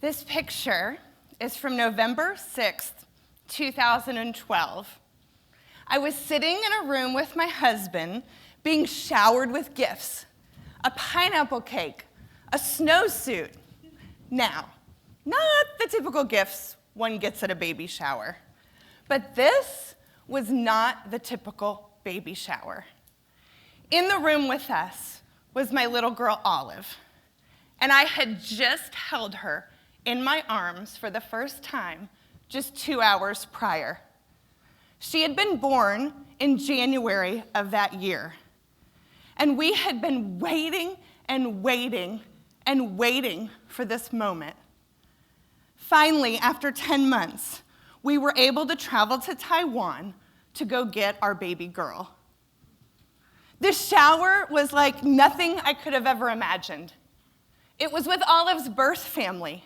This picture is from November 6th, 2012. I was sitting in a room with my husband being showered with gifts, a pineapple cake, a snowsuit. Now, not the typical gifts one gets at a baby shower, but this was not the typical baby shower. In the room with us was my little girl, Olive, and I had just held her in my arms for the first time just 2 hours prior. She had been born in January of that year, and we had been waiting and waiting and waiting for this moment. Finally, after 10 months, we were able to travel to Taiwan to go get our baby girl. This shower was like nothing I could have ever imagined. It was with Olive's birth family,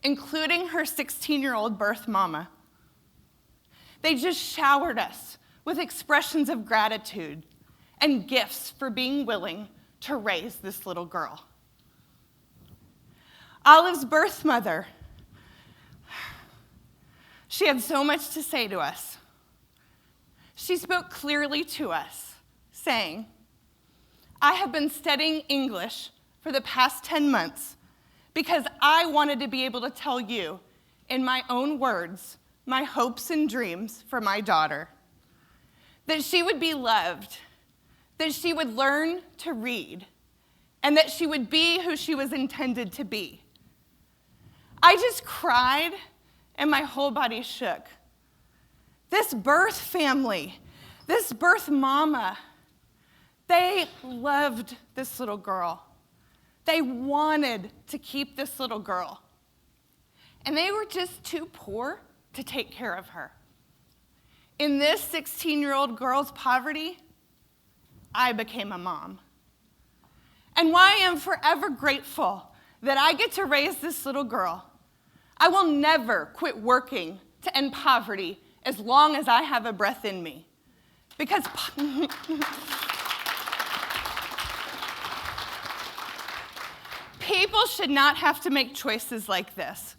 including her 16-year-old birth mama. They just showered us with expressions of gratitude and gifts for being willing to raise this little girl. Olive's birth mother, she had so much to say to us. She spoke clearly to us, saying, "I have been studying English for the past 10 months because I wanted to be able to tell you, in my own words, my hopes and dreams for my daughter. That she would be loved, that she would learn to read, and that she would be who she was intended to be." I just cried and my whole body shook. This birth family, this birth mama, they loved this little girl. They wanted to keep this little girl. And they were just too poor to take care of her. In this 16-year-old girl's poverty, I became a mom. And while I am forever grateful that I get to raise this little girl, I will never quit working to end poverty as long as I have a breath in me. Because people should not have to make choices like this.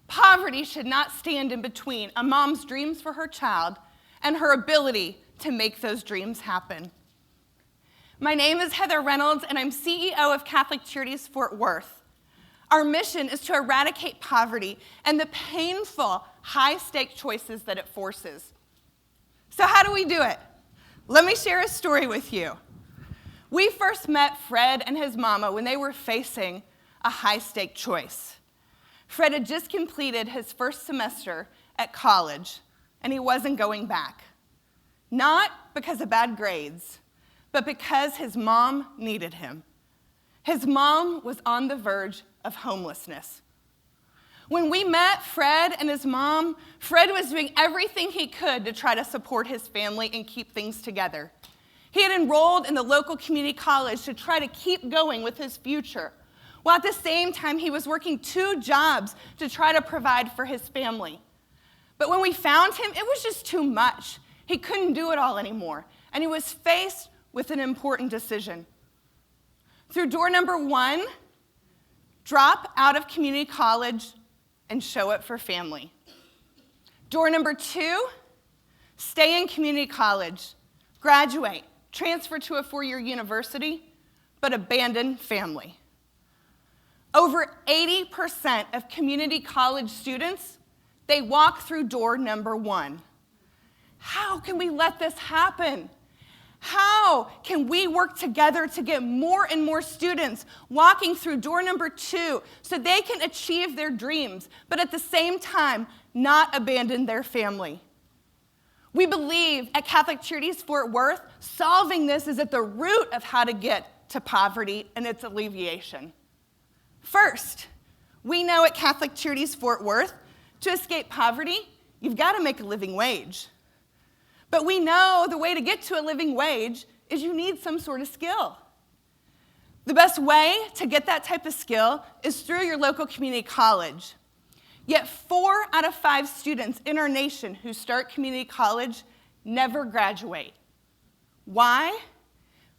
Poverty should not stand in between a mom's dreams for her child and her ability to make those dreams happen. My name is Heather Reynolds, and I'm CEO of Catholic Charities Fort Worth. Our mission is to eradicate poverty and the painful, high-stake choices that it forces. So how do we do it? Let me share a story with you. We first met Fred and his mama when they were facing a high-stake choice. Fred had just completed his first semester at college, and he wasn't going back. Not because of bad grades, but because his mom needed him. His mom was on the verge of homelessness. When we met Fred and his mom, Fred was doing everything he could to try to support his family and keep things together. He had enrolled in the local community college to try to keep going with his future, while at the same time he was working 2 jobs to try to provide for his family. But when we found him, it was just too much. He couldn't do it all anymore, and he was faced with an important decision. Through door number 1, drop out of community college and show up for family. Door number 2, stay in community college, graduate, transfer to a 4-year university, but abandon family. Over 80% of community college students, they walk through door number 1. How can we let this happen? How can we work together to get more and more students walking through door number 2 so they can achieve their dreams, but at the same time, not abandon their family? We believe at Catholic Charities Fort Worth, solving this is at the root of how to get to poverty and its alleviation. First, we know at Catholic Charities Fort Worth, to escape poverty, you've got to make a living wage. But we know the way to get to a living wage is you need some sort of skill. The best way to get that type of skill is through your local community college. Yet 4 out of 5 students in our nation who start community college never graduate. Why?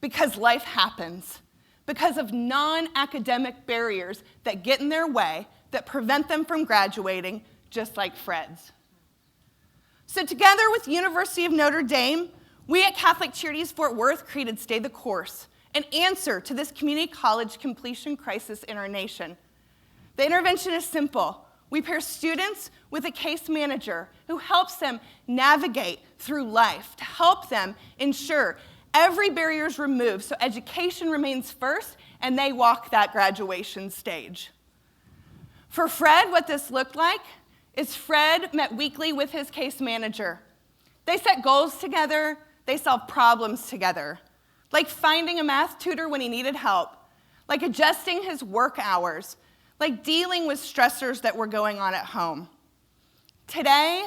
Because life happens. Because of non-academic barriers that get in their way that prevent them from graduating, just like Fred's. So together with University of Notre Dame, we at Catholic Charities Fort Worth created Stay the Course, an answer to this community college completion crisis in our nation. The intervention is simple. We pair students with a case manager who helps them navigate through life, to help them ensure every barrier is removed so education remains first and they walk that graduation stage. For Fred, what this looked like is Fred met weekly with his case manager. They set goals together, they solved problems together, like finding a math tutor when he needed help, like adjusting his work hours, like dealing with stressors that were going on at home. Today,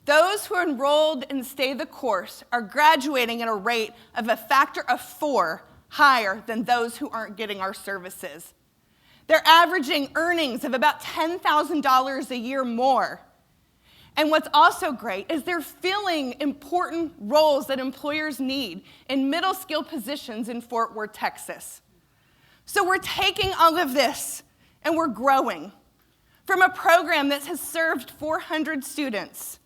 those who are enrolled in Stay the Course are graduating at a rate of a factor of 4 higher than those who aren't getting our services. They're averaging earnings of about $10,000 a year more. And what's also great is they're filling important roles that employers need in middle skill positions in Fort Worth, Texas. So we're taking all of this and we're growing from a program that has served 400 students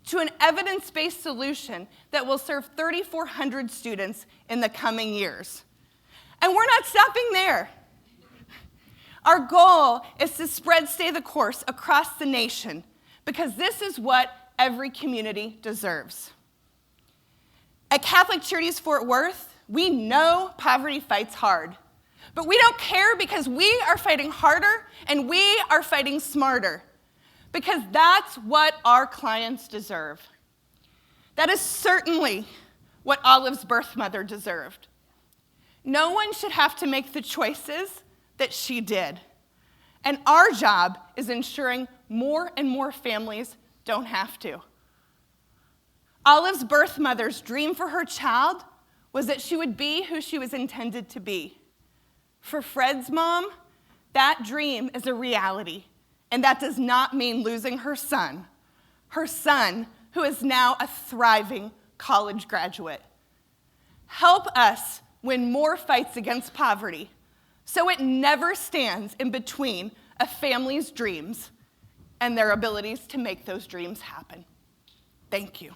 to an evidence-based solution that will serve 3,400 students in the coming years. And we're not stopping there. Our goal is to spread Stay the Course across the nation because this is what every community deserves. At Catholic Charities Fort Worth, we know poverty fights hard, but we don't care because we are fighting harder and we are fighting smarter because that's what our clients deserve. That is certainly what Olive's birth mother deserved. No one should have to make the choices that she did. And our job is ensuring more and more families don't have to. Olive's birth mother's dream for her child was that she would be who she was intended to be. For Fred's mom, that dream is a reality, and that does not mean losing her son who is now a thriving college graduate. Help us win more fights against poverty so it never stands in between a family's dreams and their abilities to make those dreams happen. Thank you.